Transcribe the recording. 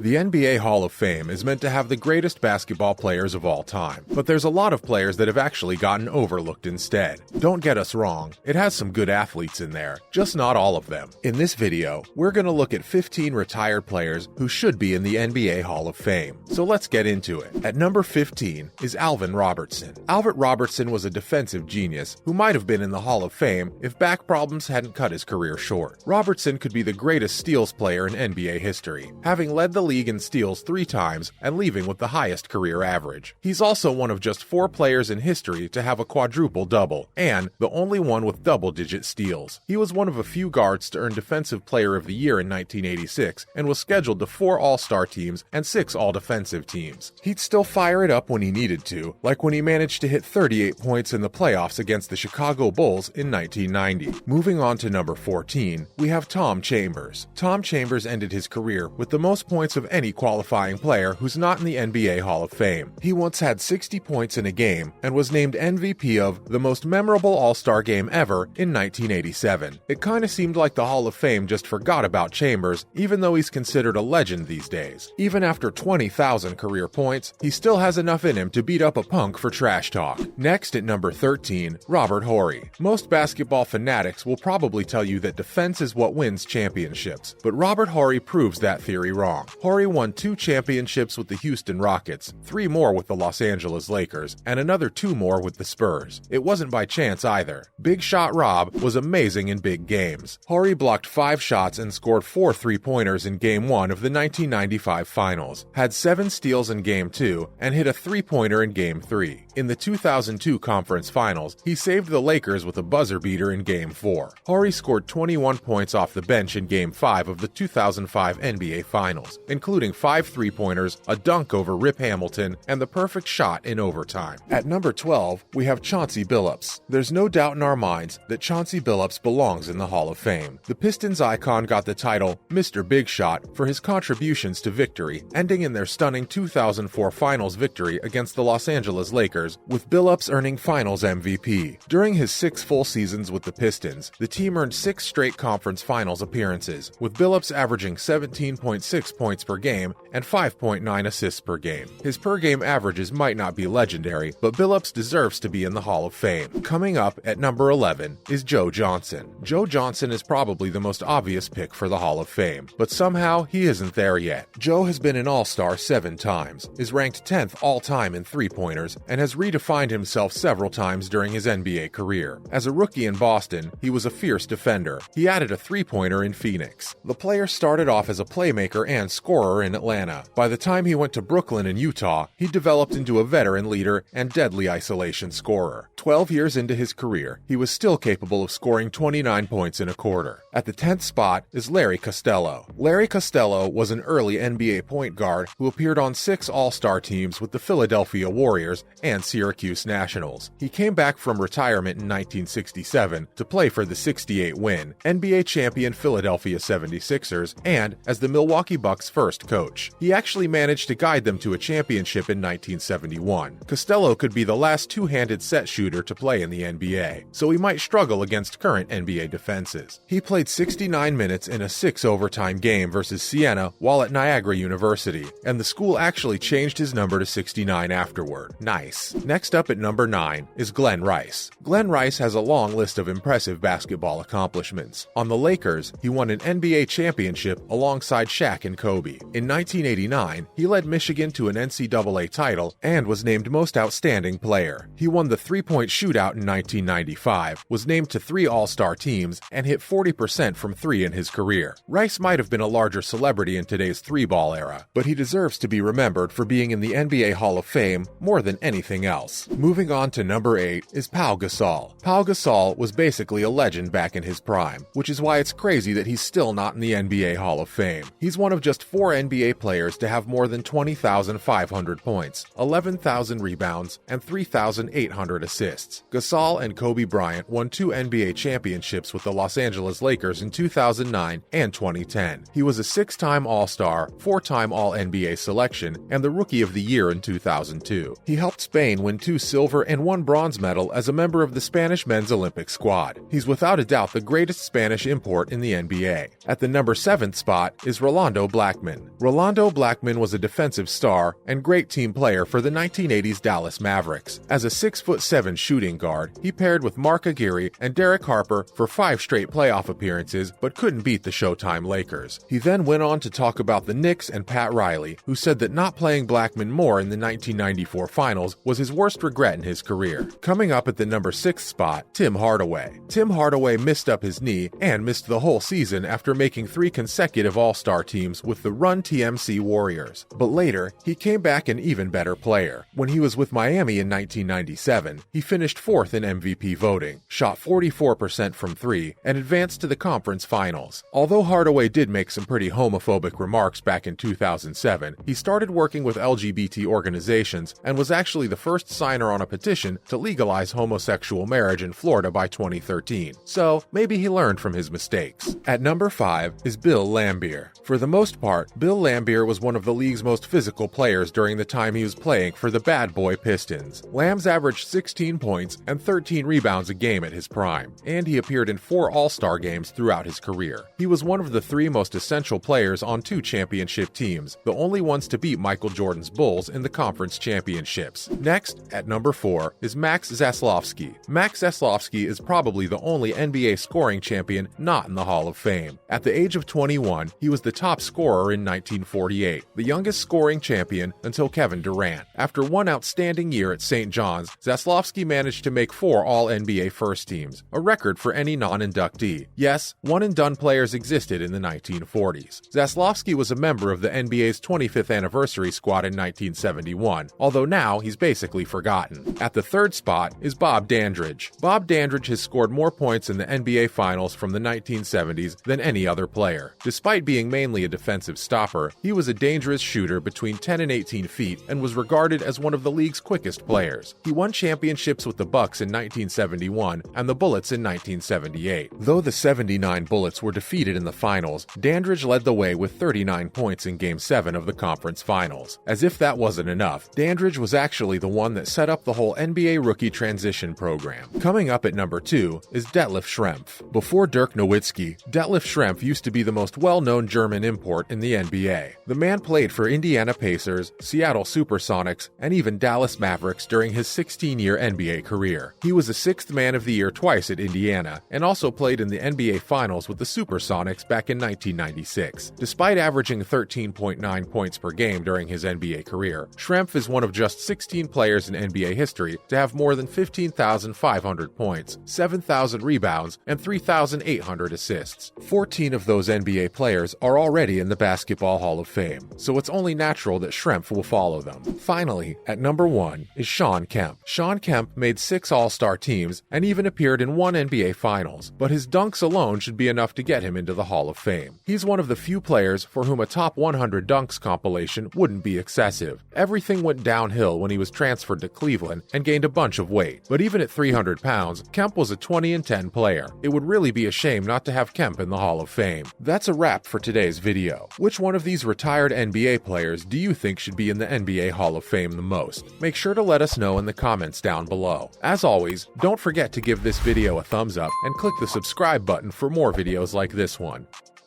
The NBA Hall of Fame is meant to have the greatest basketball players of all time, but there's a lot of players that have actually gotten overlooked instead. Don't get us wrong, it has some good athletes in there, just not all of them. In this video, we're going to look at 15 retired players who should be in the NBA Hall of Fame. So let's get into it. At number 15 is Alvin Robertson. Alvin Robertson was a defensive genius who might have been in the Hall of Fame if back problems hadn't cut his career short. Robertson could be the greatest steals player in NBA history, having led the league in steals 3 times and leaving with the highest career average. He's also one of just 4 players in history to have a quadruple-double, and the only one with double-digit steals. He was one of a few guards to earn Defensive Player of the Year in 1986 and was scheduled to 4 All-Star teams and 6 All-Defensive teams. He'd still fire it up when he needed to, like when he managed to hit 38 points in the playoffs against the Chicago Bulls in 1990. Moving on to number 14, we have Tom Chambers. Tom Chambers ended his career with the most points of any qualifying player who's not in the NBA Hall of Fame. He once had 60 points in a game and was named MVP of the most memorable All-Star game ever in 1987. It kinda seemed like the Hall of Fame just forgot about Chambers, even though he's considered a legend these days. Even after 20,000 career points, he still has enough in him to beat up a punk for trash talk. Next at number 13, Robert Horry. Most basketball fanatics will probably tell you that defense is what wins championships, but Robert Horry proves that theory wrong. Horry won 2 championships with the Houston Rockets, 3 more with the Los Angeles Lakers, and another 2 more with the Spurs. It wasn't by chance either. Big Shot Rob was amazing in big games. Horry blocked 5 shots and scored 4 3-pointers in Game 1 of the 1995 Finals, had 7 steals in Game 2, and hit a 3-pointer in Game 3. In the 2002 Conference Finals, he saved the Lakers with a buzzer beater in Game 4. Horry scored 21 points off the bench in Game 5 of the 2005 NBA Finals, including 5 3-pointers, a dunk over Rip Hamilton, and the perfect shot in overtime. At number 12, we have Chauncey Billups. There's no doubt in our minds that Chauncey Billups belongs in the Hall of Fame. The Pistons icon got the title Mr. Big Shot for his contributions to victory, ending in their stunning 2004 Finals victory against the Los Angeles Lakers, with Billups earning Finals MVP. During his 6 full seasons with the Pistons, the team earned 6 straight conference finals appearances, with Billups averaging 17.6 points per game and 5.9 assists per game. His per-game averages might not be legendary, but Billups deserves to be in the Hall of Fame. Coming up at number 11 is Joe Johnson. Joe Johnson is probably the most obvious pick for the Hall of Fame, but somehow he isn't there yet. Joe has been an All-Star 7 times, is ranked 10th all-time in 3-pointers, and has redefined himself several times during his NBA career. As a rookie in Boston, he was a fierce defender. He added a 3-pointer in Phoenix. The player started off as a playmaker and scorer in Atlanta. By the time he went to Brooklyn and Utah, he developed into a veteran leader and deadly isolation scorer. 12 years into his career, he was still capable of scoring 29 points in a quarter. At the 10th spot is Larry Costello. Larry Costello was an early NBA point guard who appeared on 6 All-Star teams with the Philadelphia Warriors and Syracuse Nationals. He came back from retirement in 1967 to play for the 68-win NBA champion Philadelphia 76ers and as the Milwaukee Bucks' first coach. He actually managed to guide them to a championship in 1971. Costello could be the last two-handed set shooter to play in the NBA, so he might struggle against current NBA defenses. He played 69 minutes in a 6-overtime game versus Siena while at Niagara University, and the school actually changed his number to 69 afterward. Nice. Next up at number 9 is Glenn Rice. Glenn Rice has a long list of impressive basketball accomplishments. On the Lakers, he won an NBA championship alongside Shaq and Kobe. In 1989, he led Michigan to an NCAA title and was named Most Outstanding Player. He won the 3-point shootout in 1995, was named to 3 All-Star teams, and hit 40% from 3 in his career. Rice might have been a larger celebrity in today's 3-ball era, but he deserves to be remembered for being in the NBA Hall of Fame more than anything else. Moving on to number 8 is Pau Gasol. Pau Gasol was basically a legend back in his prime, which is why it's crazy that he's still not in the NBA Hall of Fame. He's one of just 4 NBA players to have more than 20,500 points, 11,000 rebounds, and 3,800 assists. Gasol and Kobe Bryant won 2 NBA championships with the Los Angeles Lakers in 2009 and 2010. He was a 6-time All-Star, 4-time All-NBA selection, and the Rookie of the Year in 2002. He helped Spain win 2 silver and 1 bronze medal as a member of the Spanish men's Olympic squad. He's without a doubt the greatest Spanish import in the NBA. At the number 7th spot is Rolando Blackman. Blackmon. Rolando Blackmon was a defensive star and great team player for the 1980s Dallas Mavericks. As a 6'7" shooting guard, he paired with Mark Aguirre and Derek Harper for 5 straight playoff appearances, but couldn't beat the Showtime Lakers. He then went on to talk about the Knicks and Pat Riley, who said that not playing Blackmon more in the 1994 finals was his worst regret in his career. Coming up at the number 6 spot, Tim Hardaway. Tim Hardaway missed up his knee and missed the whole season after making 3 consecutive All-Star teams with the Run TMC Warriors. But later, he came back an even better player. When he was with Miami in 1997, he finished 4th in MVP voting, shot 44% from 3, and advanced to the conference finals. Although Hardaway did make some pretty homophobic remarks back in 2007, he started working with LGBT organizations and was actually the first signer on a petition to legalize homosexual marriage in Florida by 2013. So, maybe he learned from his mistakes. At number 5 is Bill Laimbeer. For the most part, Bill Laimbeer was one of the league's most physical players during the time he was playing for the Bad Boy Pistons. Lambs averaged 16 points and 13 rebounds a game at his prime, and he appeared in 4 All-Star games throughout his career. He was one of the 3 most essential players on 2 championship teams, the only ones to beat Michael Jordan's Bulls in the conference championships. Next, at number 4, is Max Zaslavsky. Max Zaslavsky is probably the only NBA scoring champion not in the Hall of Fame. At the age of 21, he was the top scorer in 1948, the youngest scoring champion until Kevin Durant. After one outstanding year at St. John's, Zaslavsky managed to make 4 All-NBA first teams, a record for any non-inductee. Yes, one-and-done players existed in the 1940s. Zaslavsky was a member of the NBA's 25th anniversary squad in 1971, although now he's basically forgotten. At the 3rd spot is Bob Dandridge. Bob Dandridge has scored more points in the NBA Finals from the 1970s than any other player. Despite being mainly a defensive stopper, he was a dangerous shooter between 10 and 18 feet and was regarded as one of the league's quickest players. He won championships with the Bucks in 1971 and the Bullets in 1978. Though the 79 Bullets were defeated in the finals, Dandridge led the way with 39 points in Game 7 of the conference finals. As if that wasn't enough, Dandridge was actually the one that set up the whole NBA rookie transition program. Coming up at number 2 is Detlef Schrempf. Before Dirk Nowitzki, Detlef Schrempf used to be the most well-known German import in the NBA. The man played for Indiana Pacers, Seattle Supersonics, and even Dallas Mavericks during his 16-year NBA career. He was a 6th Man of the Year twice at Indiana, and also played in the NBA Finals with the Supersonics back in 1996. Despite averaging 13.9 points per game during his NBA career, Schrempf is one of just 16 players in NBA history to have more than 15,500 points, 7,000 rebounds, and 3,800 assists. 14 of those NBA players are already in the Basketball Hall of Fame, so it's only natural that Schrempf will follow them. Finally, at number 1 is Shawn Kemp. Shawn Kemp made 6 All-Star teams and even appeared in 1 NBA Finals, but his dunks alone should be enough to get him into the Hall of Fame. He's one of the few players for whom a top 100 dunks compilation wouldn't be excessive. Everything went downhill when he was transferred to Cleveland and gained a bunch of weight, but even at 300 pounds, Kemp was a 20-10 player. It would really be a shame not to have Kemp in the Hall of Fame. That's a wrap for today's video. Which one of these retired NBA players do you think should be in the NBA Hall of Fame the most? Make sure to let us know in the comments down below. As always, don't forget to give this video a thumbs up and click the subscribe button for more videos like this one.